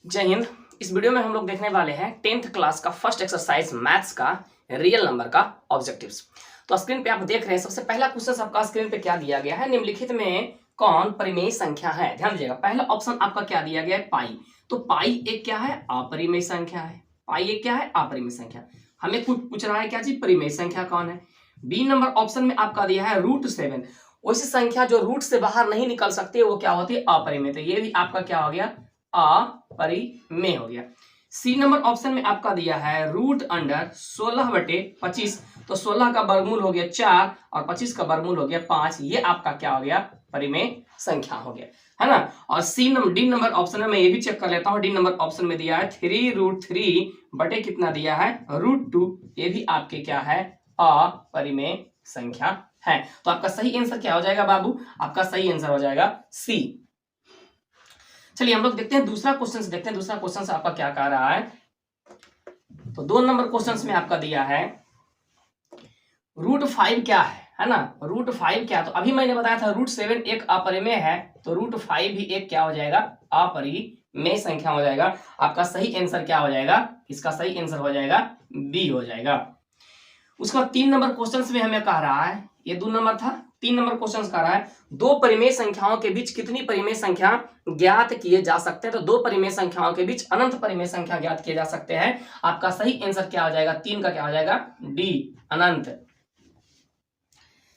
जय हिंद। इस वीडियो में हम लोग देखने वाले हैं 10th क्लास का फर्स्ट एक्सरसाइज मैथ्स का रियल नंबर का ऑब्जेक्टिव्स। तो स्क्रीन पे आप देख रहे हैं, सबसे पहला क्वेश्चन आपका स्क्रीन पे क्या दिया गया है, निम्नलिखित में कौन परिमेय संख्या है। ध्यान दीजिएगा, पहला ऑप्शन आपका क्या दिया गया है, पाई। तो पाई एक क्या है, अपरिमेय संख्या है। पाई एक क्या है, अपरिमेय संख्या। हमें कुछ पूछ रहा है क्या चीज, परिमेय संख्या कौन है। बी नंबर ऑप्शन में आपका दिया है √7। वैसी संख्या जो रूट से बाहर नहीं निकल सकती वो क्या होती है, अपरिमेय। तो ये भी आपका क्या हो गया, अपरिमेय हो गया। सी नंबर ऑप्शन में आपका दिया है √16/25। तो 16 का वर्गमूल हो गया 4 और 25 का वर्गमूल हो गया 5। ये आपका क्या हो गया, परिमेय संख्या हो गया, है ना। और डी नंबर ऑप्शन में मैं ये भी चेक कर लेता हूं। डी नंबर ऑप्शन में दिया है 3√3 बटे कितना दिया है, √2। ये भी आपके क्या है, अपरिमेय संख्या है। तो आपका सही आंसर क्या हो जाएगा बाबू, आपका सही आंसर हो जाएगा सी। चलिए हम लोग देखते हैं दूसरा क्वेश्चन, देखते हैं दूसरा क्वेश्चन आपका क्या कह रहा है। तो 2 नंबर क्वेश्चन में आपका दिया है √5 क्या है ना। √5 क्या, तो अभी मैंने बताया था √7 एक अपरिमेय है, तो √5 भी एक क्या हो जाएगा, अपरिमेय संख्या हो जाएगा। आपका सही आंसर क्या हो जाएगा, इसका सही आंसर हो जाएगा बी हो जाएगा। उसका 3 नंबर क्वेश्चन में हमें कह रहा है, ये 2 नंबर था, 3 नंबर क्वेश्चन कह रहा है दो परिमेय संख्याओं के बीच कितनी परिमेय संख्या ज्ञात किए जा सकते हैं। तो दो परिमेय संख्याओं के बीच अनंत परिमेय संख्या ज्ञात किए जा सकते हैं। आपका सही आंसर क्या हो जाएगा, 3 का क्या हो जाएगा, डी अनंत।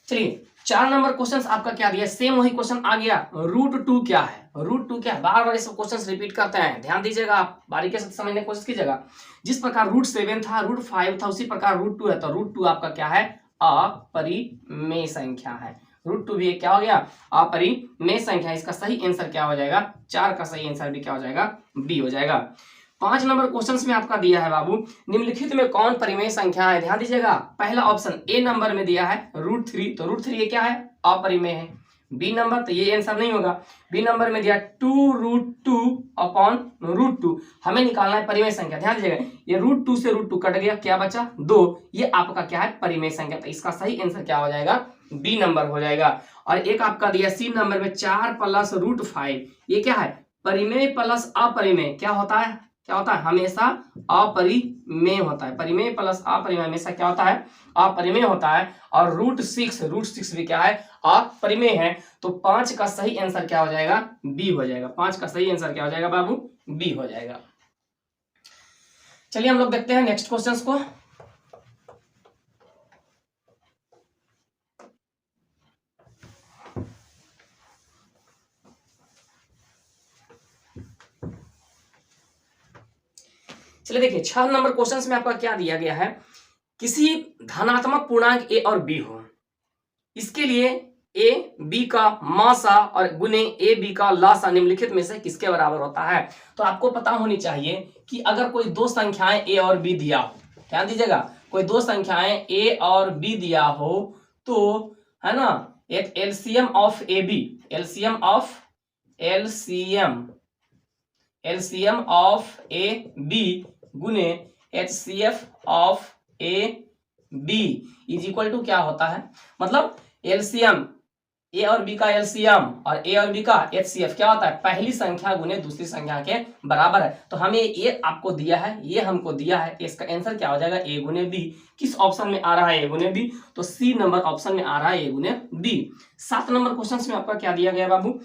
चलिए 4 नंबर क्वेश्चन आपका क्या दिया, सेम वही क्वेश्चन आ गया। √2 क्या है, √2 क्या है, बार बार इस क्वेश्चन रिपीट करते हैं, ध्यान दीजिएगा, आप बारीकी से समझने की कोशिश कीजिएगा। जिस प्रकार √7 था, √5 था, उसी प्रकार √2 है। तो √2 आपका क्या है, अपरिमेय संख्या है। √2 भी क्या हो गया, अपरिमेय संख्या। इसका सही आंसर क्या हो जाएगा, 4 का सही आंसर भी क्या हो जाएगा, बी हो जाएगा। 5 नंबर क्वेश्चन में आपका दिया है बाबू, निम्नलिखित में कौन परिमेय संख्या है। ध्यान दीजिएगा, पहला ऑप्शन ए नंबर में दिया है √3। तो √3 ये क्या है, अपरिमेय है। बी नंबर, तो ये आंसर नहीं होगा। बी नंबर में दिया 2√2/√2। हमें निकालना है परिमेय संख्या। ध्यान दीजिएगा, ये √2 से √2 कट गया, क्या बचा 2। ये आपका क्या है, परिमेय संख्या। तो इसका सही आंसर क्या हो जाएगा, बी नंबर हो जाएगा। और एक आपका दिया सी नंबर में 4 + √5। ये क्या है, परिमेय प्लस अपरिमेय क्या होता है, क्या होता है, हमेशा अपरिमेय होता है। परिमेय प्लस अपरिमेय हमेशा क्या होता है, अपरिमेय होता है। और √6 भी क्या है, अपरिमेय है। तो 5 का सही आंसर क्या हो जाएगा, बी हो जाएगा। 5 का सही आंसर क्या हो जाएगा बाबू, बी हो जाएगा। चलिए हम लोग देखते हैं नेक्स्ट क्वेश्चन को। चलिए देखिए 6 नंबर क्वेश्चन में आपका क्या दिया गया है, किसी धनात्मक पूर्णांक ए और बी हो, इसके लिए ए बी का मासा और गुने ए बी का लासा निम्नलिखित में से किसके बराबर होता है। तो आपको पता होनी चाहिए कि अगर कोई दो संख्याएं ए और बी दिया हो, ध्यान दीजिएगा, कोई दो संख्याएं ए और बी दिया हो, तो है ना, एक LCM of A B, LCM of A B गुने HCF of A B is equal to क्या होता है, मतलब एलसीएम ए और बी का एलसीएम और ए और बी का एचसीएफ क्या होता है, पहली संख्या गुने दूसरी संख्या के बराबर है। तो हमें ये आपको दिया है, ये हमको दिया है, इसका आंसर क्या हो जाएगा, ए गुने बी। किस ऑप्शन में आ रहा है, ए गुने बी, तो सी नंबर ऑप्शन में आ रहा है ए गुने बी। 7 नंबर क्वेश्चन में आपका क्या दिया गया बाबू,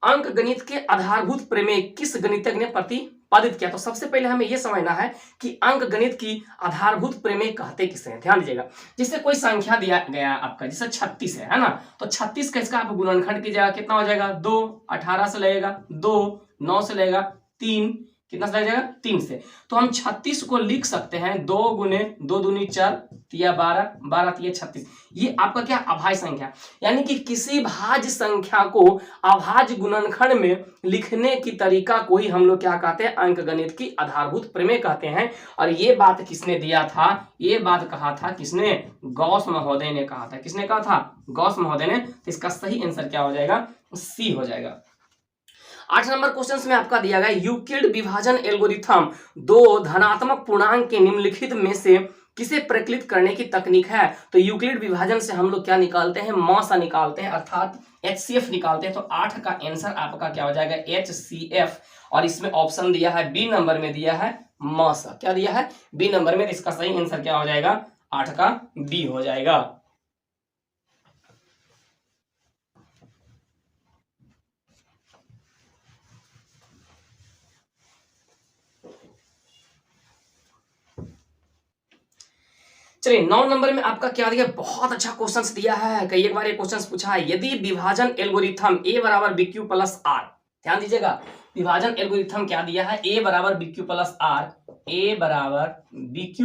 अंक गणित के आधारभूत प्रमेय किस गणितज्ञ ने प्रतिपादित किया। तो सबसे पहले हमें यह समझना है कि अंक गणित की आधारभूत प्रमेय कहते किसे हैं। ध्यान दीजिएगा, जैसे कोई संख्या दिया गया आपका, जैसे 36 है ना, तो 36 का इसका आप गुणनखंड कीजिएगा, कितना हो जाएगा, 2, 18 से लगेगा 2, 9 से लगेगा 3, कितना से लग जाएगा 3 से। तो हम 36 को लिख सकते हैं 2 गुने 2 दूनी 4 तिया 12, 12 तिया 36। ये आपका क्या, अभाज्य संख्या। यानी कि किसी भाज्य संख्या को अभाज्य गुणनखंड में लिखने की तरीका को ही हम लोग क्या कहते हैं, अंकगणित की आधारभूत प्रमेय कहते हैं। और ये बात किसने दिया था, ये बात कहा था किसने, गॉस महोदय ने कहा था। किसने कहा था, गॉस महोदय ने। तो इसका सही आंसर क्या हो जाएगा, सी हो जाएगा। 8 नंबर क्वेश्चन में आपका दिया गया यूक्लिड विभाजन एल्गोरिथम दो धनात्मक पूर्णांक के निम्नलिखित में से किसे प्रकलित करने की तकनीक है? तो यूक्लिड विभाजन से हम लोग क्या निकालते हैं? मॉसा निकालते हैं, अर्थात HCF निकालते हैं। तो 8 का आंसर आपका क्या हो जाएगा? HCF। और इसमें ऑप्शन दिया है बी नंबर में दिया है मॉसा। क्या दिया है? बी नंबर में। इसका सही आंसर क्या हो जाएगा? 8 का बी हो जाएगा। चलिए 9 नंबर में आपका क्या दिया? बहुत अच्छा क्वेश्चन दिया है, कई एक बार ये क्वेश्चन पूछा है। यदि विभाजन एल्गोरिथम A बराबर BQ प्लस R, ध्यान दीजिएगा, विभाजन एल्गोरिथम क्या दिया है? A बराबर BQ प्लस R, A बराबर BQ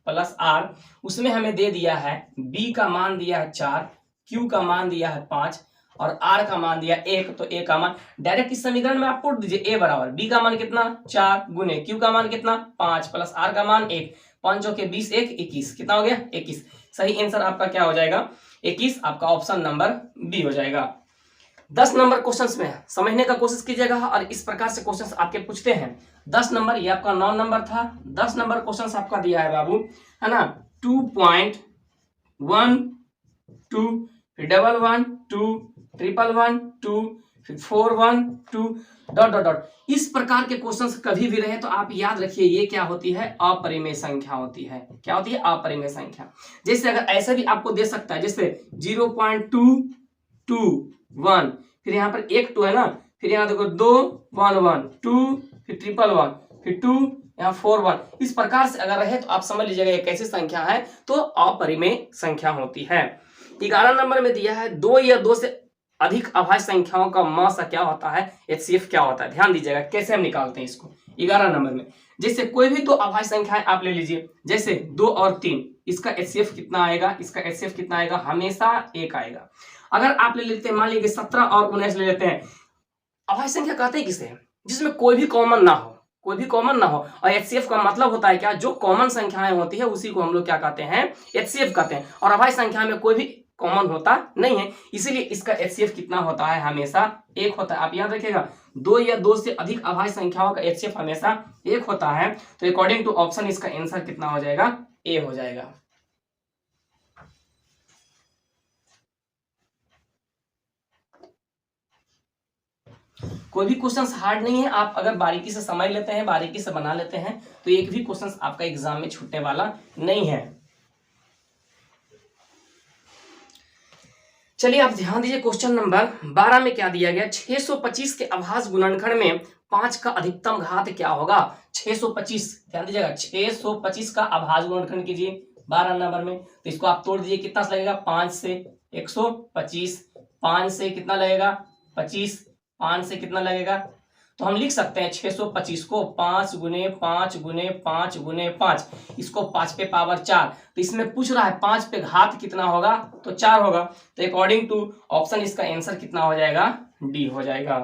प्लस R, उसमें हमें दे दिया है B का मान दिया है 4, Q का मान दिया है 5 और R का मान दिया 1। तो A का मान डायरेक्ट इस समीकरण में आप पुट दीजिए। A बराबर B का मान कितना? 4 गुने Q का मान कितना? 5 प्लस R का मान 1। 5 के 20, 1 21, कितना हो गया? 21। सही आंसर आपका क्या हो जाएगा? 21। आपका ऑप्शन नंबर बी हो जाएगा। 10 नंबर क्वेश्चंस में समझने का कोशिश कीजिएगा और इस प्रकार से क्वेश्चंस आपके पूछते हैं। 10 नंबर, ये आपका 9 नंबर था। 10 नंबर क्वेश्चंस आपका दिया है बाबू, है ना, 2.12, फिर 112, 111, फिर 412 डॉट डॉट डॉट। इस प्रकार के क्वेश्चंस कभी भी रहे तो आप याद रखिए ये क्या होती है? अपरिमेय संख्या होती है। क्या होती है? अपरिमेय संख्या। जैसे अगर ऐसे भी आपको दे सकता है, जैसे 0.221, फिर यहाँ पर एक 2 है ना, फिर यहाँ देखो 2 1 1 2, फिर 1 फिर 2, यहाँ 4 1। इस प्रकार से अगर रहे तो आप समझ लीजिएगा एक ऐसी संख्या है तो अपरिमेय संख्या होती है। 11 नंबर में दिया है 2 या 2 से अधिक अभाज्य संख्याओं का मॉसा क्या होता है? HCF क्या होता है? ध्यान दीजिएगा कैसे हम निकालते हैं इसको। 11 नंबर में जैसे कोई भी दो अभाज्य संख्याएं आप ले लीजिए, जैसे 2 और 3, इसका HCF कितना आएगा? इसका HCF कितना आएगा? हमेशा 1 आएगा। अगर आप ले लेते हैं, मान लीजिए 17 और 19 ले लेते हैं, अभाज्य संख्या कहते हैं किसे? जिसमें कोई भी कॉमन ना हो, कोई भी कॉमन ना हो। और HCF का मतलब होता है क्या? जो कॉमन संख्याएं होती है उसी को हम लोग क्या कहते हैं? HCF कहते हैं। और अभाज्य संख्या में कोई भी कॉमन होता नहीं है, इसीलिए इसका HCF कितना होता है? हमेशा 1 होता है। आप याद रखिएगा 2 या 2 से अधिक अभाज्य संख्याओं का HCF हमेशा 1 होता है। तो अकॉर्डिंग टू ऑप्शन इसका आंसर कितना हो जाएगा? A हो जाएगा। कोई भी क्वेश्चन हार्ड नहीं है, आप अगर बारीकी से समझ लेते हैं, बारीकी से बना लेते हैं तो एक भी क्वेश्चन आपका एग्जाम में छूटने वाला नहीं है। चलिए आप ध्यान दीजिए, क्वेश्चन नंबर 12 में क्या दिया गया? 625 के अभाज्य गुणनखंड में 5 का अधिकतम घात क्या होगा? 625, ध्यान दीजिएगा, 625 का अभाज्य गुणनखंड कीजिए 12 नंबर में। तो इसको आप तोड़ दीजिए, कितना लगेगा? 5 से 125, 5 से कितना लगेगा? 25, 5 से कितना लगेगा? तो हम लिख सकते हैं 625 को 5 गुने 5 गुने 5 गुने 5, इसको 5 पे पावर 4। तो इसमें पूछ रहा है 5 पे घात कितना होगा? तो 4 होगा। तो अकॉर्डिंग टू ऑप्शन इसका आंसर कितना हो जाएगा? डी हो जाएगा।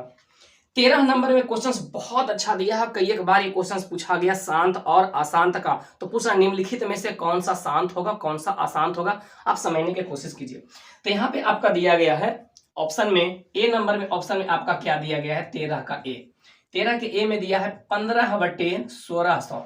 13 नंबर में क्वेश्चंस बहुत अच्छा दिया है, कई एक बार ये क्वेश्चंस पूछा गया शांत और अशांत का। तो पूछा निम्नलिखित में से कौन सा शांत होगा, कौन सा अशांत होगा? आप समझने की कोशिश कीजिए। तो यहाँ पे आपका दिया गया है ऑप्शन में, ए नंबर में ऑप्शन में आपका क्या दिया गया है? 13 का ए। 13 के ए में दिया है 15/1600।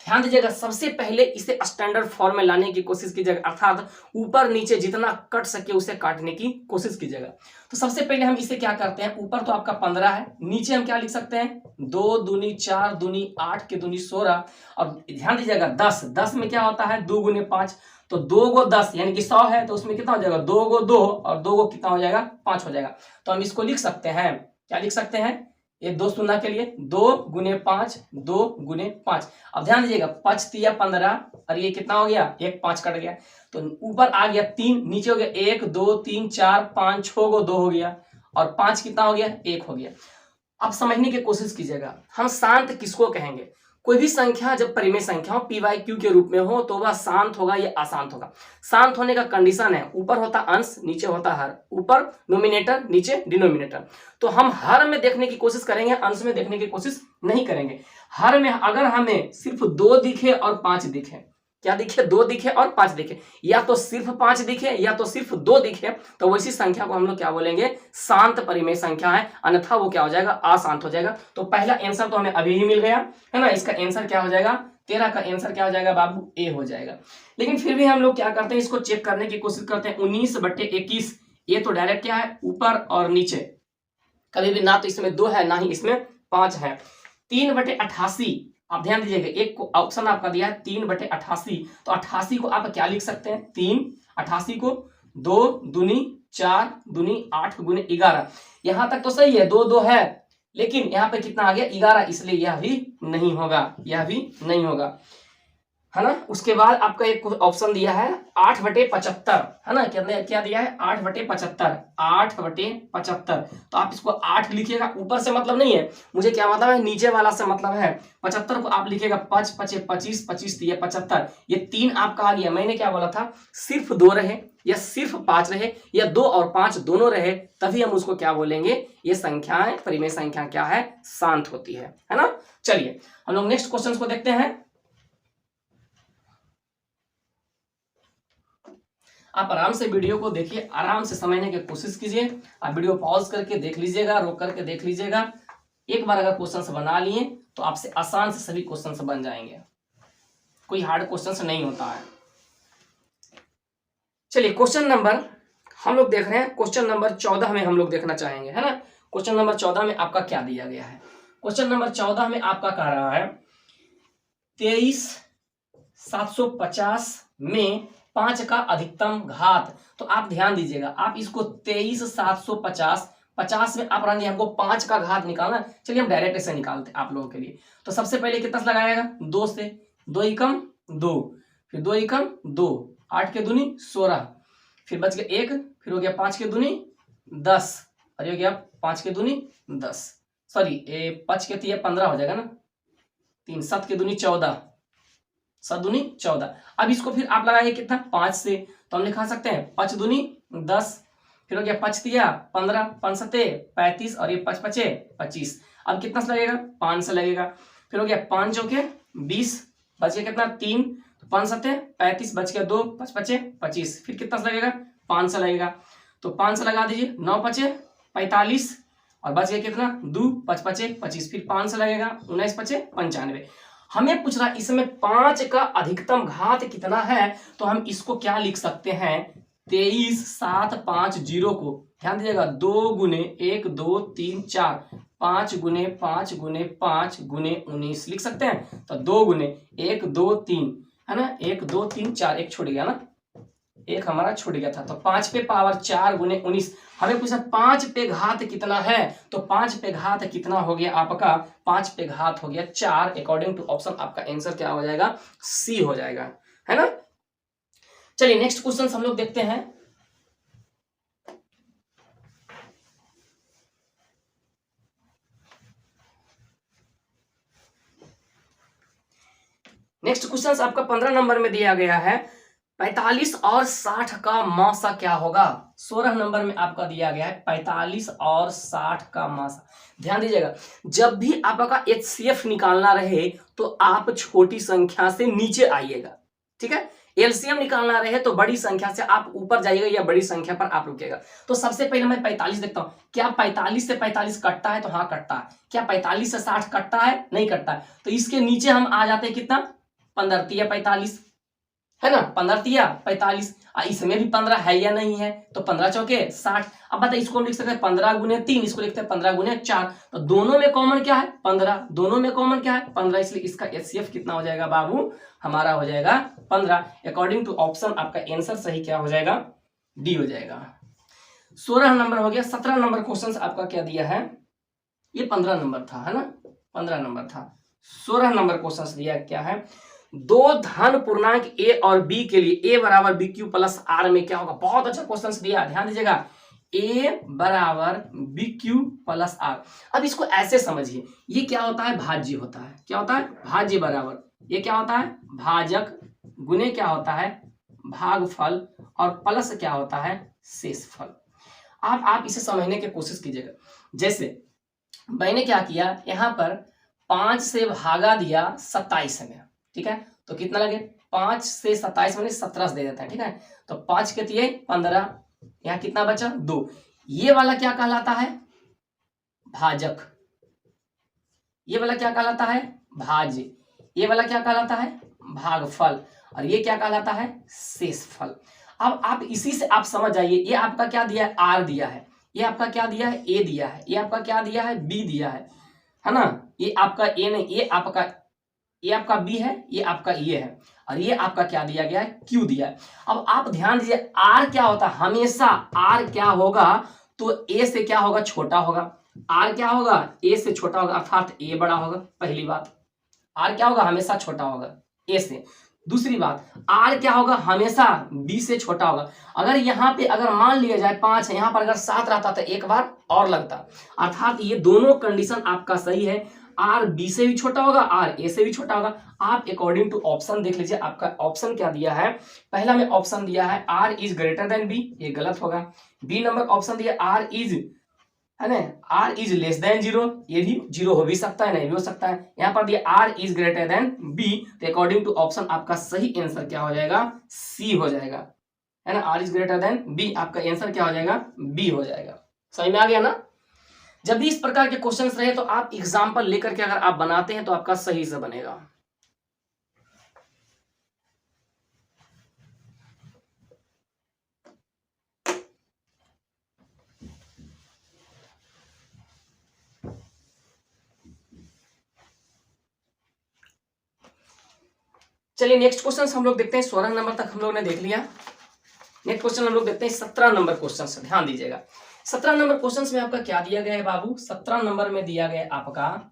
ध्यान दीजिएगा, सबसे पहले इसे स्टैंडर्ड फॉर्म में लाने की कोशिश कीजिएगा, अर्थात ऊपर नीचे जितना कट सके उसे काटने की कोशिश कीजिएगा। तो सबसे पहले हम इसे क्या करते हैं, ऊपर तो आपका 15 है, नीचे हम क्या लिख सकते हैं? 2 दूनी 4 दूनी 8 के दूनी 16। और ध्यान दीजिएगा 10, 10 में क्या होता है? 2 गुने 5। तो 2 गो 10 यानी कि 100 है, तो उसमें कितना हो जाएगा? 2 गो 2 और 2 गो कितना हो जाएगा? 5 हो जाएगा। तो हम इसको लिख सकते हैं, क्या लिख सकते हैं? ये 2 सुनना के लिए 2 गुने 5, 2 गुने 5। अब ध्यान दीजिएगा 5 तिया 15 और ये कितना हो गया? 1 5 कट गया, तो ऊपर आ गया 3, नीचे हो गया 1 2 3 4 5 6 गो 2 हो गया और 5 कितना हो गया? 1 हो गया। अब समझने की कोशिश कीजिएगा, हम शांत किसको कहेंगे? कोई भी संख्या जब परिमेय संख्या हो PYQ के रूप में हो तो वह शांत होगा या अशांत होगा। शांत होने का कंडीशन है ऊपर होता अंश, नीचे होता हर, ऊपर नोमिनेटर नीचे डिनोमिनेटर। तो हम हर में देखने की कोशिश करेंगे, अंश में देखने की कोशिश नहीं करेंगे। हर में अगर हमें सिर्फ 2 दिखे और 5 दिखे, क्या दिखे? 2 दिखे और 5 दिखे, या तो सिर्फ 5 दिखे या तो सिर्फ 2 दिखे, तो वैसी संख्या को हम लोग क्या बोलेंगे? शांत परिमेय संख्या है, अन्यथा वो क्या हो जाएगा? अशांत हो जाएगा। तो पहला आंसर तो हमें अभी ही मिल गया है ना, इसका आंसर क्या हो जाएगा? 13 का आंसर क्या हो जाएगा बाबू, ए हो जाएगा। लेकिन फिर भी हम लोग क्या करते हैं, इसको चेक करने की कोशिश करते हैं। 19/21 ये तो डायरेक्ट क्या है, ऊपर और नीचे, कभी भी ना तो इसमें 2 है ना ही इसमें 5 है। 3/88, आप ध्यान दीजिएगा, एक ऑप्शन आपका दिया है 3/88, तो 88 को आप क्या लिख सकते हैं, 3, 88 को 2 दूनी 4 दूनी 8 गुने 11, यहां तक तो सही है, 2 2 है, लेकिन यहाँ पे कितना आ गया 11, इसलिए यह भी नहीं होगा, यह भी नहीं होगा, है ना। उसके बाद आपका एक ऑप्शन दिया है 8/75, है ना, क्या दिया है 8/75, 8/75, तो आप इसको 8 लिखिएगा, ऊपर से मतलब नहीं है मुझे, क्या मतलब है नीचे वाला से मतलब है। 75 को आप लिखिएगा 5 5 25 25 दिया 75, ये 3 आपका आ गया। मैंने क्या बोला था, सिर्फ 2 रहे या सिर्फ 5 रहे या 2 और 5 दोनों रहे, तभी हम उसको क्या बोलेंगे, ये संख्याएं, परिमेय संख्या क्या है, शांत होती है ना। चलिए हम लोग नेक्स्ट क्वेश्चन को देखते हैं। आप आराम से वीडियो को देखिए, आराम से समझने की कोशिश कीजिए। आप वीडियो पॉज करके देख लीजिएगा, रोक करके देख लीजिएगा। एक बार अगर क्वेश्चंस बना लिए तो आपसे आसान से सभी क्वेश्चंस बन जाएंगे, कोई हार्ड क्वेश्चंस नहीं होता है। चलिए क्वेश्चन नंबर हम लोग देख रहे हैं, क्वेश्चन नंबर 14 में हम लोग देखना चाहेंगे, है ना। क्वेश्चन नंबर 14 में आपका क्या दिया गया है, क्वेश्चन नंबर 14 में आपका कह रहा है 23,750 में 5 का अधिकतम घात। तो आप ध्यान दीजिएगा, आप इसको 23,750, 50 में आप रंगे हमको 5 का घात निकालना। चलिए हम डायरेक्ट ऐसे निकालते हैं आप लोगों के लिए। तो सबसे पहले कितना से लगाएगा, 2 से, 2 एकम 2, फिर 2 एकम 2, 8 के दूनी 16, फिर बच गया 1, फिर हो गया 5 के दूनी 10, और ये हो गया 5 के दूनी 10, सॉरी 5 के 15 हो जाएगा ना, 3 7 के दूनी 14, 7 दूनी 14। अब इसको फिर आप लगाइए कितना, 5 से, तो हम लिखा सकते हैं 5 दूनी 10, फिर हो गया 5 तिया 15, 5 सते 35, और ये 5 पचे 25। अब कितना से लगेगा, 5 से लगेगा, फिर हो गया 5 चौके 20, बच गया कितना 3, 5 सते 35, बच गया 2, 5 पचे 25, फिर कितना से लगेगा 5 से लगेगा, तो 5 से लगा दीजिए, 9 पचे 45, और बच गया कितना 2, 5 पचे 25, फिर 5 से लगेगा 19 पचे 95। हमें पूछ रहा इसमें 5 का अधिकतम घात कितना है, तो हम इसको क्या लिख सकते हैं, 23,750 को ध्यान दीजिएगा 2 गुने 1 2 3 4, 5 गुने 5 गुने 5 गुने 19 लिख सकते हैं। तो 2 गुने 1 2 3, है ना, 1 2 3 4, एक छूट गया ना, एक हमारा छूट गया था, तो 5 पे पावर 4 गुने 19। हमें पूछा 5 पे घात कितना है, तो 5 पे घात कितना हो गया आपका, 5 पे घात हो गया 4, अकॉर्डिंग टू ऑप्शन आपका आंसर क्या हो जाएगा, सी हो जाएगा, है ना। चलिए नेक्स्ट क्वेश्चन हम लोग देखते हैं। नेक्स्ट क्वेश्चन आपका 15 नंबर में दिया गया है 45 और 60 का मासा क्या होगा। 16 नंबर में आपका दिया गया है 45 और 60 का मासा। ध्यान दीजिएगा, जब भी आपका HCF निकालना रहे तो आप छोटी संख्या से नीचे आइएगा, ठीक है। LCM निकालना रहे तो बड़ी संख्या से आप ऊपर जाइएगा या बड़ी संख्या पर आप रुकेगा। तो सबसे पहले मैं 45 देखता हूं, क्या 45 से 45 कटता है, तो हाँ कटता है। क्या 45 से 60 कटता है, नहीं कटता है। तो इसके नीचे हम आ जाते हैं कितना, 15 तिया 45, है ना, 15 तिया 45, इसमें भी 15 है या नहीं है, तो 15 चौके 60। अब बताइए इसको हम लिख सकते हैं 15 गुने 3, इसको लिखते हैं 15 गुने 4, तो दोनों में कॉमन क्या है 15, दोनों में कॉमन क्या है 15, इसलिए इसका HCF कितना हो जाएगा बाबू, हमारा हो जाएगा 15। अकॉर्डिंग टू ऑप्शन आपका आंसर सही क्या हो जाएगा, डी हो जाएगा। 16 नंबर हो गया। 17 नंबर क्वेश्चन आपका क्या दिया है, ये 15 नंबर था, है ना, 15 नंबर था। 16 नंबर क्वेश्चन दिया क्या है, 2 धन पूर्णांक a और b के लिए a बराबर BQ प्लस r में क्या होगा। बहुत अच्छा क्वेश्चन दिया, ध्यान दीजिएगा, a बराबर BQ प्लस r। अब इसको ऐसे समझिए, ये क्या होता है, भाज्य होता है। क्या होता है, भाज्य बराबर, ये क्या होता है, भाजक, गुने क्या होता है, भागफल, और प्लस क्या होता है, शेषफल। आप इसे समझने की कोशिश कीजिएगा। जैसे मैंने क्या किया, यहां पर 5 से भागा दिया 27 में, ठीक है, तो कितना लगे, 5 से 27 में 17 दे देता है, ठीक है। तो 5 के 15, यहाँ कितना बचा 2, ये वाला क्या कहलाता है, भाजक, ये वाला क्या कहलाता है, भाज्य, ये वाला क्या कहलाता है, भागफल, और ये क्या कहलाता है, शेषफल। अब आप इसी से आप समझ जाइए, ये आपका क्या दिया है, आर दिया है, ये आपका क्या दिया है, ए दिया है, ये आपका क्या दिया है, बी दिया है ना, ये आपका ए नहीं, ये आपका बी है, ये आपका ये है, और ये आपका क्या दिया गया है, क्यू दिया है। अब आप ध्यान दीजिए, आर क्या होता है, हमेशा आर क्या होगा, तो ए से क्या होगा, छोटा होगा, आर क्या होगा, ए से छोटा होगा, अर्थात ए बड़ा होगा। पहली बात, आर क्या होगा, हमेशा छोटा होगा ए से। दूसरी बात, आर क्या होगा, हमेशा बी से छोटा होगा। अगर यहाँ पे अगर मान लिया जाए 5 है, यहाँ पर अगर 7 रहता तो एक बार और लगता, अर्थात ये दोनों कंडीशन आपका सही है। आर बी से भी छोटा होगा, आर ए से भी छोटा होगा। आप अकॉर्डिंग टू ऑप्शन देख लीजिए, आपका ऑप्शन क्या दिया है। पहला में ऑप्शन दिया है R is greater than B, ये गलत होगा। बी नंबर ऑप्शन दिया आर इज, है ना, आर इज लेस देन 0, ये भी 0 हो भी सकता है, नहीं भी हो सकता है। यहाँ पर दिया R is greater than B, तो अकॉर्डिंग टू ऑप्शन आपका सही आंसर क्या हो जाएगा, सी हो जाएगा, है ना। R is greater than B, आपका आंसर क्या हो जाएगा, बी हो जाएगा। समझ में आ गया ना। जब भी इस प्रकार के क्वेश्चंस रहे तो आप एग्जांपल लेकर के अगर आप बनाते हैं तो आपका सही से बनेगा। चलिए नेक्स्ट क्वेश्चन हम लोग देखते हैं। 16 नंबर तक हम लोग ने देख लिया। नेक्स्ट क्वेश्चन हम लोग देखते हैं 17 नंबर क्वेश्चन। ध्यान दीजिएगा, 17 नंबर क्वेश्चन में आपका क्या दिया गया है बाबू, 17 नंबर में दिया गया आपका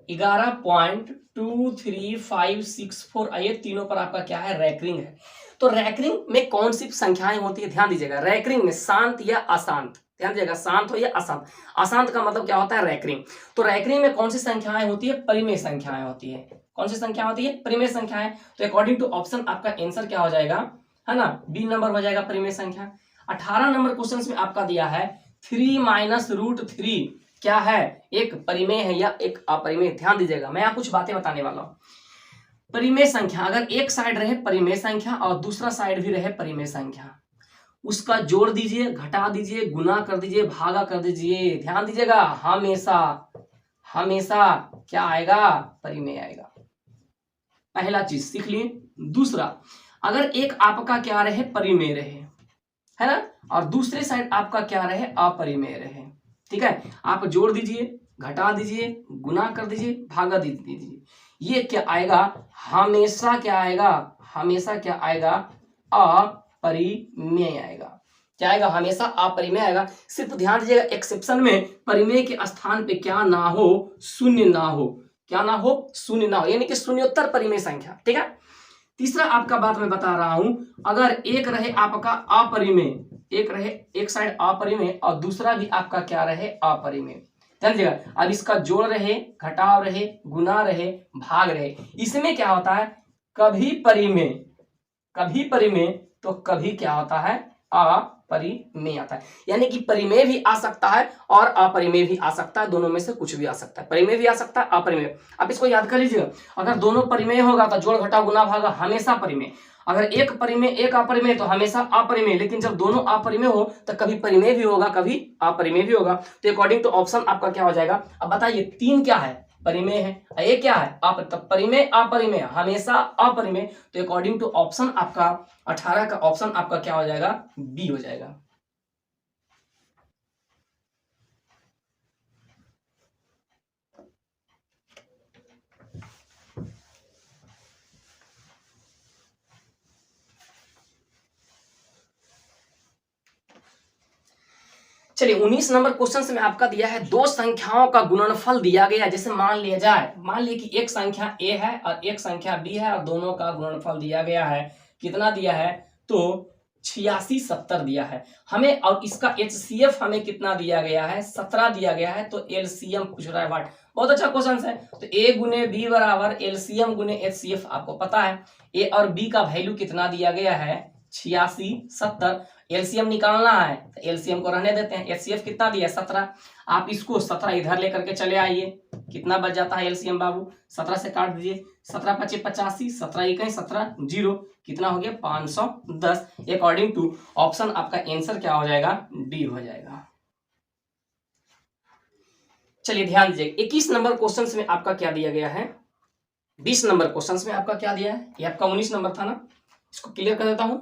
11.23564। ये तीनों पर आपका क्या है, रैकरिंग है। तो रैकरिंग में कौन सी संख्याएं होती है, ध्यान दीजिएगा। रैकरिंग में शांत या अशांत, ध्यान दीजिएगा, शांत हो या अशांत। अशांत का मतलब क्या होता है, रैकरिंग। तो रैकरिंग में कौन सी संख्याएं होती है, परिमेय संख्याएं होती है। कौन सी संख्या होती है, परिमेय संख्याएं। तो अकॉर्डिंग टू ऑप्शन आपका आंसर क्या हो जाएगा, है ना, बी नंबर हो जाएगा, परिमेय संख्या। 18 नंबर क्वेश्चन में आपका दिया है 3 - √3 क्या है, एक परिमेय है या एक अपरिमेय। ध्यान दीजिएगा, मैं यहाँ कुछ बातें बताने वाला हूँ। परिमेय संख्या, अगर एक साइड रहे परिमेय संख्या और दूसरा साइड भी रहे परिमेय संख्या, उसका जोड़ दीजिए, घटा दीजिए, गुना कर दीजिए, भागा कर दीजिए। ध्यान दीजिएगा, हमेशा हमेशा क्या आएगा, परिमेय आएगा। पहला चीज सीख लिए। दूसरा, अगर एक आपका क्या रहे, परिमेय रहे, है ना, और दूसरे साइड आपका क्या रहे, अपरिमेय रहे, ठीक है, आप जोड़ दीजिए, घटा दीजिए, गुना कर दीजिए, भागा दीजिए, ये क्या आएगा, हमेशा क्या आएगा, हमेशा क्या आएगा, अपरिमेय आएगा। क्या आएगा, हमेशा अपरिमेय आएगा। सिर्फ ध्यान दीजिएगा, एक्सेप्शन में परिमेय के स्थान पे क्या ना हो, शून्य ना हो, क्या ना हो, शून्य ना हो, यानी कि शून्योत्तर परिमेय संख्या, ठीक है। तीसरा आपका बात मैं बता रहा हूं, अगर एक रहे आपका अपरिमेय, एक रहे एक साइड अपरिमेय और दूसरा भी आपका क्या रहे, अपरिमेय, समझिएगा। अब इसका जोड़ रहे, घटाव रहे, गुना रहे, भाग रहे, इसमें क्या होता है, कभी परिमेय, कभी परिमेय तो कभी क्या होता है, अपरिमेय आता है। यानी कि परिमेय भी आ सकता है और अपरिमेय भी आ सकता है, दोनों में से कुछ भी आ सकता है। परिमेय भी आ सकता है, अपरिमेय। अब इसको याद कर लीजिएगा, अगर दोनों परिमेय होगा तो जोड़ घटाव गुना भागा हमेशा परिमेय। अगर एक परिमेय एक अपरिमेय तो हमेशा अपरिमेय। लेकिन जब दोनों अपरिमेय हो तो कभी परिमेय भी होगा, कभी अपरिमेय भी होगा। तो अकॉर्डिंग टू ऑप्शन आपका क्या हो जाएगा। अब बताइए, 3 क्या है, परिमेय है, ये क्या है, परिमेय अपरिमेय, हमेशा अपरिमेय। तो अकॉर्डिंग टू ऑप्शन आपका 18 का ऑप्शन आपका क्या हो जाएगा, बी हो जाएगा। चलिए 19 नंबर क्वेश्चन में आपका दिया है, दो संख्याओं का गुणनफल दिया गया। जैसे मान लिया जाए, मान लिया कि एक संख्या ए है और एक संख्या बी है और दोनों का गुणनफल दिया गया है। कितना दिया है, तो 86 70 दिया है हमें, और इसका HCF हमें कितना दिया गया है, 17 दिया गया है। तो LCM पूछ रहा है वाट, बहुत अच्छा क्वेश्चन है। तो A गुने बी बराबर LCM गुने HCF, आपको पता है A और B का वैल्यू कितना दिया गया है, 86 70। एलसीएम निकालना है तो एलसीएम को रहने देते हैं। एचसीएफ कितना दिया, 17। आप इसको 17 इधर लेकर के चले आइए, कितना बच जाता है एलसीएम बाबू, 17 से काट दीजिए, 17 × 5 = 85, 17 × 1 = 17, 0, कितना हो गया, 510। अकॉर्डिंग टू ऑप्शन आपका आंसर क्या हो जाएगा, डी हो जाएगा। चलिए ध्यान दीजिए, 21 नंबर क्वेश्चन में आपका क्या दिया गया है, 20 नंबर क्वेश्चन में आपका क्या दिया है, ये आपका 19 नंबर था ना, इसको क्लियर कर देता हूं।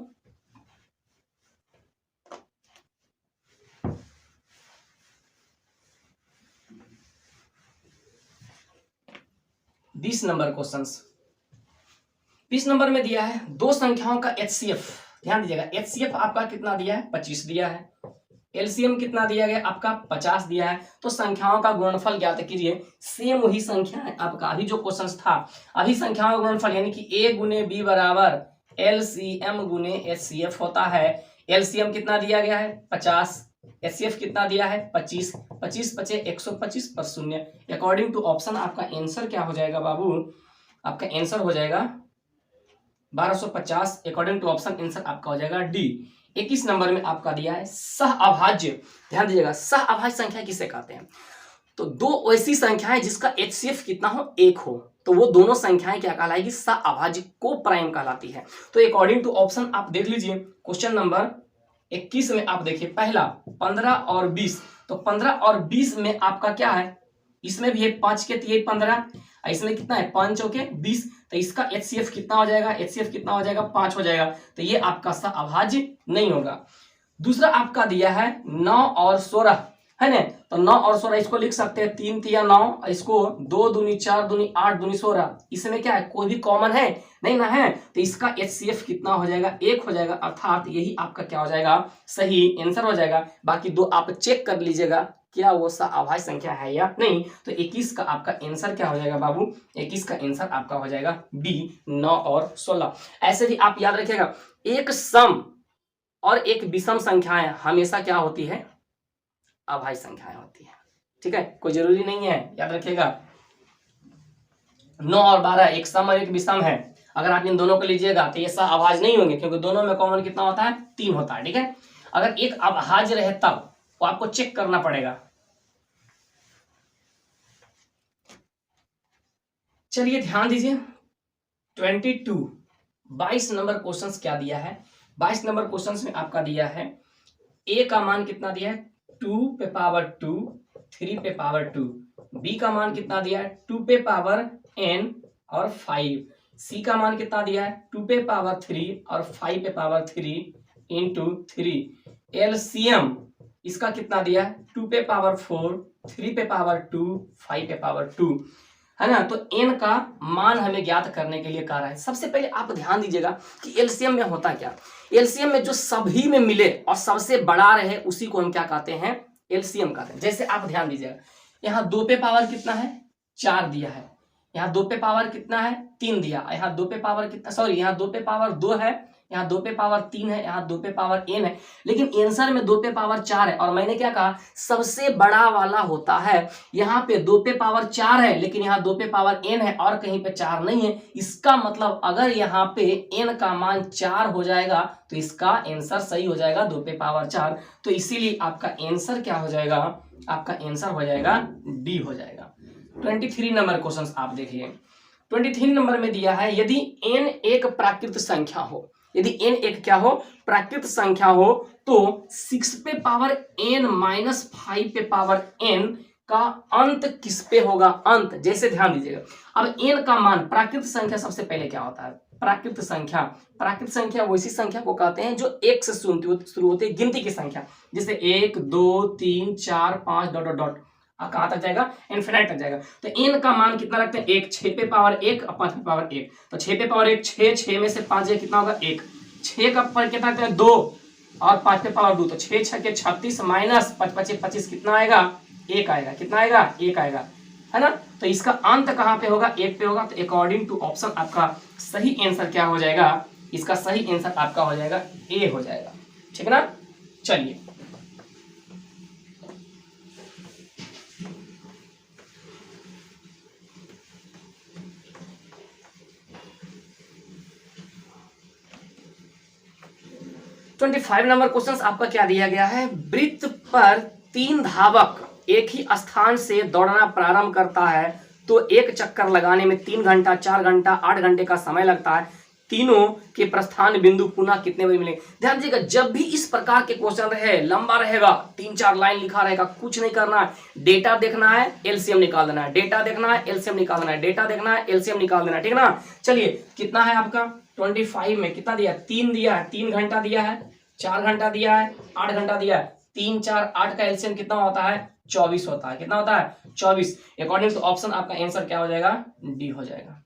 बीस नंबर क्वेश्चन, 20 नंबर में दिया है दो संख्याओं का एचसीएफ। ध्यान दीजिएगा, एचसीएफ आपका कितना दिया है, 25 दिया है। एलसीएम कितना दिया गया आपका, 50 दिया है। तो संख्याओं का गुणनफल ज्ञात कीजिए। सेम वही संख्या है आपका, अभी जो क्वेश्चन था, अभी संख्याओं का गुणनफल यानी कि ए गुने बी बराबर एलसीएम गुने एचसीएफ होता है। एलसीएम कितना दिया गया है, 50। एचसीएफ कितना दिया है, 25। 25 बचे 125 पर शून्य। अकॉर्डिंग टू ऑप्शन आपका आंसर क्या हो जाएगा बाबू, आपका आंसर हो जाएगा 1250। अकॉर्डिंग टू ऑप्शन आंसर आपका हो जाएगा डी। 21 नंबर में आपका दिया है सह अभाज्य। ध्यान दीजिएगा, सह अभाज्य संख्या किसे कहते हैं, तो दो ऐसी संख्याएं जिसका एचसीएफ कितना हो, एक हो, तो वो दोनों संख्याएं क्या कहलाएगी, सह अभाज्य को प्राइम कहलाती है। तो अकॉर्डिंग टू ऑप्शन आप देख लीजिए, क्वेश्चन नंबर 21 में आप देखिए, पहला 15 और 20, तो 15 और 20 में आपका क्या है, इसमें भी है 5 के 3 15, इसमें कितना है 5 चौके 20, तो इसका एचसीएफ कितना हो जाएगा, एचसीएफ कितना हो जाएगा, 5 हो जाएगा। तो ये आपका सह अभाज्य नहीं होगा। दूसरा आपका दिया है 9 और 16, है ना, तो 9 और 16 इसको लिख सकते हैं 3 तिया 9, इसको 2 दूनी 4 दूनी 8 दूनी 16, इसमें क्या है, कोई भी कॉमन है नहीं ना है, तो इसका एचसीएफ कितना हो जाएगा, 1 हो जाएगा, अर्थात यही आपका क्या हो जाएगा, सही आंसर हो जाएगा। बाकी दो आप चेक कर लीजिएगा क्या वो सह अभाज्य संख्या है या नहीं। तो 21 का आपका आंसर क्या हो जाएगा बाबू, 21 का आंसर आपका हो जाएगा बी, 9 और 16। ऐसे भी आप याद रखिएगा, एक सम और एक विषम संख्याएं हमेशा क्या होती है, अभाज्य संख्याएं होती है। ठीक है, कोई जरूरी नहीं है, याद रखिएगा 9 और 12 एक सम और एक विषम है। अगर आप इन दोनों को लीजिएगा तो ये सह अभाज्य नहीं होंगे, क्योंकि दोनों में कॉमन कितना होता है, 3 होता है। ठीक है, अगर एक अभाज्य रहे तब तो आपको चेक करना पड़ेगा। चलिए ध्यान दीजिए, 22 नंबर क्वेश्चन क्या दिया है, 22 नंबर क्वेश्चन में आपका दिया है ए का मान कितना दिया है, 2 पे पावर 2, 3 पे पावर 2। बी का मान कितना दिया है, 2 पे पावर n और 5। सी का मान कितना दिया है, 2 पे पावर 3 और 5 पे पावर 3 इंटू 3। एलसीएम इसका कितना दिया है, 2 पे पावर 4, 3 पे पावर 2, 5 पे पावर 2, है ना। तो n का मान हमें ज्ञात करने के लिए कह रहा है। सबसे पहले आप ध्यान दीजिएगा कि एलसीएम में होता क्या, एलसीएम में जो सभी में मिले और सबसे बड़ा रहे उसी को हम क्या कहते हैं, एलसीएम कहते हैं। जैसे आप ध्यान दीजिएगा, यहाँ 2 पे पावर कितना है, 4 दिया है, यहाँ 2 पे पावर कितना है, 3 दिया, यहाँ 2 पे पावर कितना, सॉरी यहाँ 2 पे पावर 2 है, यहाँ 2 पे पावर 3 है, यहाँ 2 पे पावर n है, लेकिन आंसर में 2 पे पावर 4 है। और मैंने क्या कहा, सबसे बड़ा वाला होता है, यहाँ पे 2 पे पावर 4 है, लेकिन यहाँ 2 पे पावर n है और कहीं पे 4 नहीं है। इसका मतलब अगर यहाँ पे n का मान 4 हो जाएगा तो इसका आंसर सही हो जाएगा 2 पे पावर 4। तो इसीलिए आपका आंसर क्या हो जाएगा, आपका आंसर हो जाएगा डी हो जाएगा। 23 नंबर क्वेश्चन आप देखिए, 23 नंबर में दिया है यदि n एक प्राकृत संख्या हो, यदि n एक क्या हो, प्राकृत संख्या हो, तो 6 पे पावर n माइनस 5 पे पावर n का अंत किस पे होगा, अंत। जैसे ध्यान दीजिएगा, अब n का मान, प्राकृत संख्या सबसे पहले क्या होता है, प्राकृत संख्या, प्राकृत संख्या वैसी संख्या को कहते हैं जो एक से शुरू होती है, गिनती की संख्या, जैसे 1 2 3 4 5 डॉट डॉट डॉट, कहाँ तक जाएगा, इनफिनाइट तक जाएगा। तो n का मान कितना रखते हैं, 1, 6 पे पावर 1 और 5 पे पावर 1, तो 6 पे पावर 1 6, 6 में से 5 कितना होगा 1, 6 का पर कितना रखते हैं 2 और 5 पे पावर 2, तो 6 6 के 36 माइनस 5 5 25 कितना आएगा, 1 आएगा, कितना आएगा 1 आएगा, है ना। तो इसका अंत कहाँ पे होगा, 1 पे होगा। तो अकॉर्डिंग टू ऑप्शन आपका सही आंसर क्या हो जाएगा, इसका सही आंसर आपका हो जाएगा ए हो जाएगा। ठीक है ना। चलिए ट्वेंटी 25 नंबर क्वेश्चन आपका क्या दिया गया है, वृत्त पर 3 धावक एक ही स्थान से दौड़ना प्रारंभ करता है तो एक चक्कर लगाने में 3 घंटा 4 घंटा 8 घंटे का समय लगता है। तीनों के प्रस्थान बिंदु पुनः कितने बजे मिलेंगे। ध्यान दीजिएगा, जब भी इस प्रकार के क्वेश्चन रहे, लंबा रहेगा, 3-4 लाइन लिखा रहेगा, कुछ नहीं करना है, डेटा देखना है, एलसीएम निकाल देना है, डेटा देखना है, एलसीएम निकाल देना है, डेटा देखना है, एलसीएम निकाल देना है, ठीक ना। चलिए कितना है आपका 25 में कितना दिया, 3 दिया है, 3 घंटा दिया है, 4 घंटा दिया है, 8 घंटा दिया है, 3, 4, 8 का एलसीएम कितना होता है, 24 होता है। कितना होता है, 24। अकॉर्डिंग टू ऑप्शन आपका आंसर क्या हो जाएगा, डी हो जाएगा।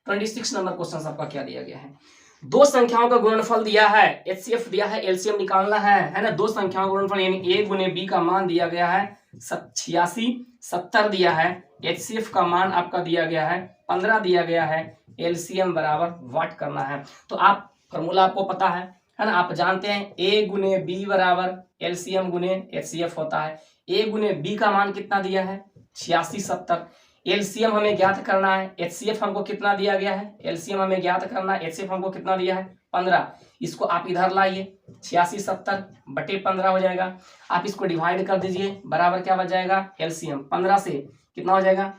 26 नंबर क्वेश्चन आपका क्या दिया गया है, दो संख्याओं का गुणनफल दिया है, एचसीएफ दिया है, एलसीएम निकालना है ना। दो संख्याओं का गुणनफल यानी a गुने b का मान दिया गया है 86, 70 दिया है, एचसीएफ का मान आपका दिया गया है 15 दिया गया है, एलसीएम बराबर वाट करना है। तो आप फॉर्मूला आपको पता है ना, आप जानते हैं a गुने b बराबर एलसीएम गुने एचसीएफ होता है। a गुने b का मान कितना दिया है 86, 70, एलसीएम हमें ज्ञात करना है, एचसीएफ हमको कितना दिया गया है, एलसीएम हमें ज्ञात करना है, एचसीएफ हमको कितना दिया है 15। इसको आप इधर लाइए, 86, 70 बटे 15 हो जाएगा। आप इसको डिवाइड कर दीजिए, बराबर क्या बच जाएगा, एलसीएम 15 से कितना हो जाएगा,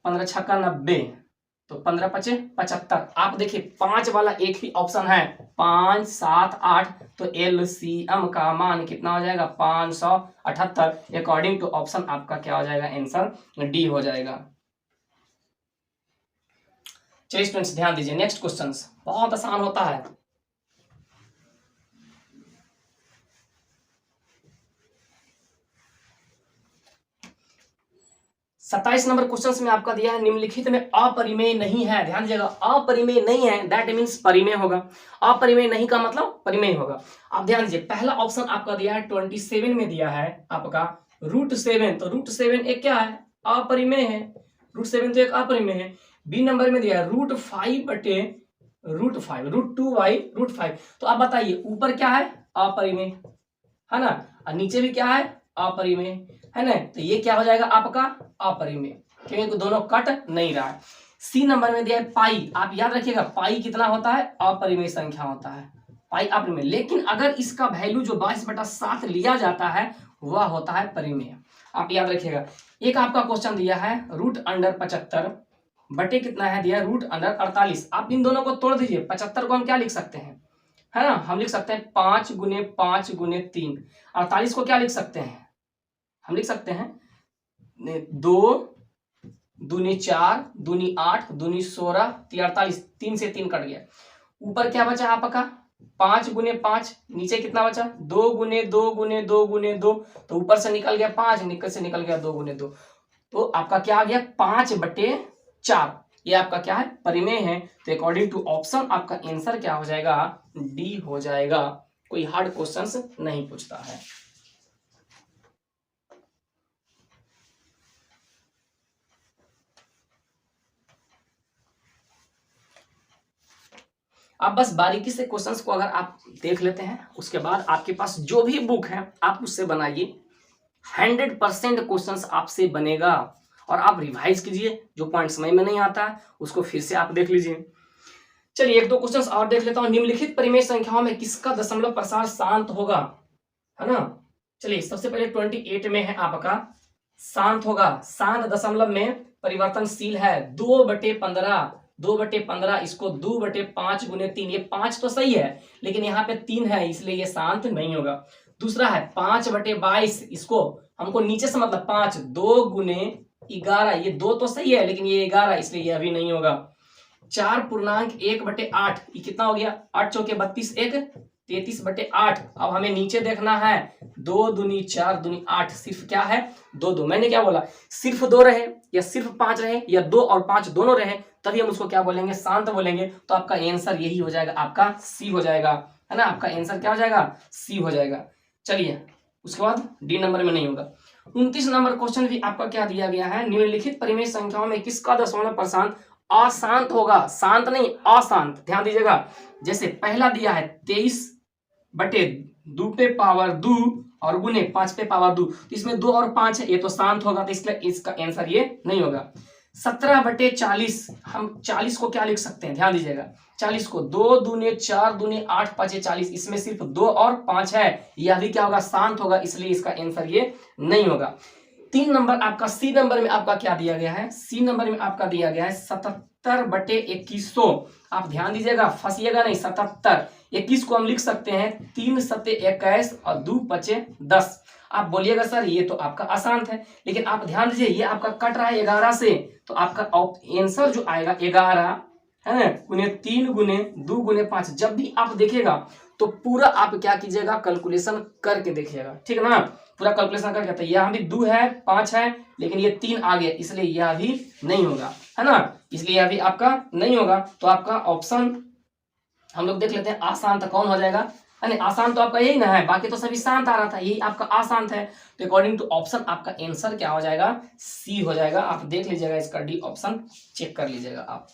15 छक्का 90, तो 15 पचे 75। आप देखिए 5 वाला एक ही ऑप्शन है, 5, 7, 8, तो एलसीएम का मान कितना हो जाएगा 578। अकॉर्डिंग टू ऑप्शन आपका क्या हो जाएगा, आंसर डी हो जाएगा। चलिए स्टूडेंट्स ध्यान दीजिए, नेक्स्ट क्वेश्चन बहुत आसान होता है। सत्ताईस नंबर क्वेश्चन में आपका दिया है निम्नलिखित में अपरिमेय नहीं है। ध्यान दीजिएगा, अपरिमेय नहीं है दैट मीन्स परिमेय होगा, अपरिमेय नहीं का मतलब परिमेय होगा। आप ध्यान दीजिए, पहला ऑप्शन आपका दिया है 27 में दिया है आपका √7, तो √7 एक क्या है, अपरिमेय है, √7 तो एक अपरिमेय है। बी नंबर में दिया है √5 बटे √5, √2/√5, तो आप बताइए ऊपर क्या है, अपरिमेय है ना, और नीचे भी क्या है, अपरिमेय है ना, तो ये क्या हो जाएगा आपका अपरिमेय, क्योंकि दोनों कट नहीं रहा है। सी नंबर में दिया है पाई, आप याद रखिएगा पाई कितना होता है, अपरिमेय संख्या होता है, पाई अपरिमेय। लेकिन अगर इसका वैल्यू जो 22/7 लिया जाता है वह होता है परिमेय, आप याद रखिएगा। एक आपका क्वेश्चन दिया है √75 बटे कितना है दिया, √48। आप इन दोनों को तोड़ दीजिए, 75 को हम क्या लिख सकते हैं, है ना, हम लिख सकते हैं 5 गुने 5 गुने 3। 48 को क्या लिख सकते हैं, हम लिख सकते हैं 2 दूनी 4 दूनी 8 दूनी 16 48, 3 से 3 कट गया। ऊपर क्या बचा आपका 5 गुने 5, नीचे कितना बचा 2 गुने 2 गुने 2 गुने 2, तो ऊपर से निकल गया 5, नीचे से निकल गया 2 गुने 2, तो आपका क्या आ गया 5/4। ये आपका क्या है, परिमेय है। तो अकॉर्डिंग टू ऑप्शन आपका आंसर क्या हो जाएगा, डी हो जाएगा। कोई हार्ड क्वेश्चंस नहीं पूछता है। आप बस बारीकी से क्वेश्चंस को अगर आप देख लेते हैं, उसके बाद आपके पास जो भी बुक है आप उससे बनाइए, 100% क्वेश्चंस आपसे बनेगा। और आप रिवाइज कीजिए, जो पॉइंट समझ में नहीं आता है उसको फिर से आप देख लीजिए। चलिए 1-2 क्वेश्चंस और देख लेता हूं। निम्नलिखित परिमेय संख्याओं में किसका दशमलव प्रसार शांत होगा, है ना। चलिए सबसे पहले 28 में है आपका शांत होगा, शांत दशमलव में परिवर्तनशील है 2/15, 2/15, इसको 2/5 गुने 3, ये 5 तो सही है लेकिन यहाँ पे 3 है इसलिए ये शांत नहीं होगा। दूसरा है 5/22, इसको हमको नीचे से मतलब 5, 2 गुने 11, ये 2 तो सही है लेकिन ये 11 इसलिए ये अभी नहीं होगा। 4.1/8, ये कितना हो गया, 8 चौके 32, 1 33/8। अब हमें नीचे देखना है 2 दूनी 4 दूनी 8, सिर्फ क्या है 2 मैंने क्या बोला, सिर्फ 2 रहे या सिर्फ 5 रहे या 2 और 5 दोनों रहे तभी हम उसको क्या बोलेंगे, शांत बोलेंगे। तो आपका आंसर यही हो जाएगा, आपका सी हो जाएगा, है ना, आपका आंसर क्या हो जाएगा, सी हो जाएगा। चलिए उसके बाद डी नंबर में नहीं होगा। 29 नंबर क्वेश्चन भी आपका क्या दिया गया है, निम्नलिखित परिमेय संख्याओं में किसका दशमलव प्रशांत अशांत होगा, शांत नहीं अशांत। ध्यान दीजिएगा, जैसे पहला दिया है 23/2 और गुने 5/2, तो इसमें 2 और 5 है, ये तो शांत होगा, तो इसलिए इसका आंसर ये नहीं होगा। 17/40, हम 40 को क्या लिख सकते हैं, ध्यान दीजिएगा, 40 को 2 दूने 4 दूने 8 5 40, इसमें सिर्फ 2 और 5 है, यह भी क्या होगा, शांत होगा, इसलिए इसका आंसर ये नहीं होगा। 3 नंबर आपका सी नंबर में आपका क्या दिया गया है, सी नंबर में आपका दिया गया है 77 77/2100। आप ध्यान दीजिएगा, फंसिएगा नहीं। 77, 21 को हम लिख सकते हैं 3 सत्ते 21 और 2 पचे 10। आप बोलिएगा सर ये तो आपका आसान है, लेकिन आप ध्यान दीजिए ये आपका कट रहा है 11 से, तो आपका आंसर जो आएगा 11 है ना, गुने 3 गुने 2 गुने 5। जब भी आप देखिएगा तो पूरा आप क्या कीजिएगा, कैलकुलेशन करके देखिएगा, ठीक है ना। पूरा कैलकुलेशन करके, तो यहाँ भी 2 है 5 है, लेकिन ये 3 आ गया, इसलिए यह भी नहीं होगा, है ना, इसलिए यह भी आपका नहीं होगा। तो आपका ऑप्शन हम लोग देख लेते हैं, आसान तो कौन हो जाएगा, है ना। आसान तो आपका यही ना है, बाकी तो सभी शांत आ रहा था, यही आपका आसान है। तो अकॉर्डिंग टू ऑप्शन आपका आंसर क्या हो जाएगा, सी हो जाएगा। आप देख लीजिएगा, इसका डी ऑप्शन चेक कर लीजिएगा आप।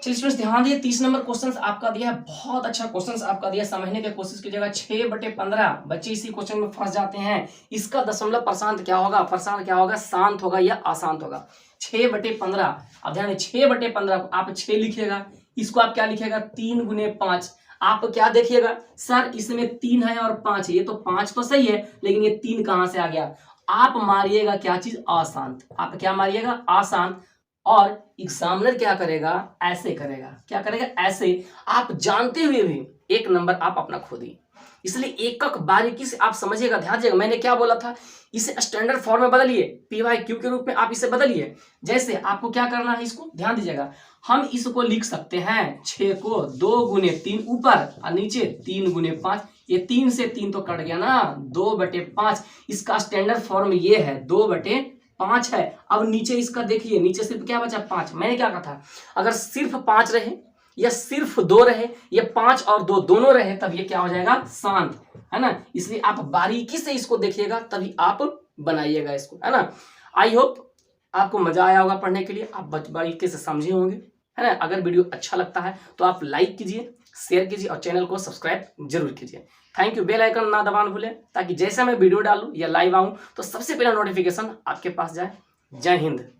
चलिए स्टूडेंट्स ध्यान दिए, 30 नंबर क्वेश्चन आपका दिया है, बहुत अच्छा क्वेश्चन आपका दिया, समझने की कोशिश कीजिएगा। 6/15 बच्चे इसी क्वेश्चन में फंस जाते हैं। इसका दशमलव प्रशांत क्या होगा, प्रशांत क्या होगा, शांत होगा या अशांत होगा। 6/15, अब ध्यान 6/15 को आप 6 लिखिएगा, इसको आप क्या लिखिएगा 3 गुने 5। आप क्या देखिएगा सर इसमें 3 है और 5 है, ये तो 5 तो सही है, लेकिन ये 3 कहां से आ गया। आप मारिएगा क्या चीज, अशांत। आप क्या मारिएगा, अशांत। और एग्जामिनर क्या करेगा, ऐसे करेगा, क्या करेगा, ऐसे। आप जानते हुए भी 1 नंबर आप अपना खो दिए। इसलिए एक एक बारीकी से आप समझिएगा, ध्यान दीजिएगा। मैंने क्या बोला था, इसे स्टैंडर्ड फॉर्म में बदलिए, PYQ के रूप में आप इसे बदलिए। जैसे आपको क्या करना है, इसको ध्यान दीजिएगा, हम इसको लिख सकते हैं 6 को 2 गुने 3 ऊपर और नीचे 3 गुने 5। ये 3 से 3 तो कट गया ना, 2/5। इसका स्टैंडर्ड फॉर्म ये है, 2/5 है। अब नीचे इसका देखिए, नीचे सिर्फ क्या बचा, 5। मैंने क्या कहा था, अगर सिर्फ 5 रहे या सिर्फ 2 रहे या 5 और 2 दोनों रहे, तब ये क्या हो जाएगा, शांत, है ना। इसलिए आप बारीकी से इसको देखिएगा, तभी आप बनाइएगा इसको, है ना। आई होप आपको मजा आया होगा पढ़ने के लिए, आप बारीकी से समझे होंगे, है ना। अगर वीडियो अच्छा लगता है तो आप लाइक कीजिए, शेयर कीजिए और चैनल को सब्सक्राइब जरूर कीजिए। Thank you. बेल आइकन ना दबाना भूलें, ताकि जैसे मैं वीडियो डालूं या लाइव आऊं तो सबसे पहला नोटिफिकेशन आपके पास जाए। जय हिंद।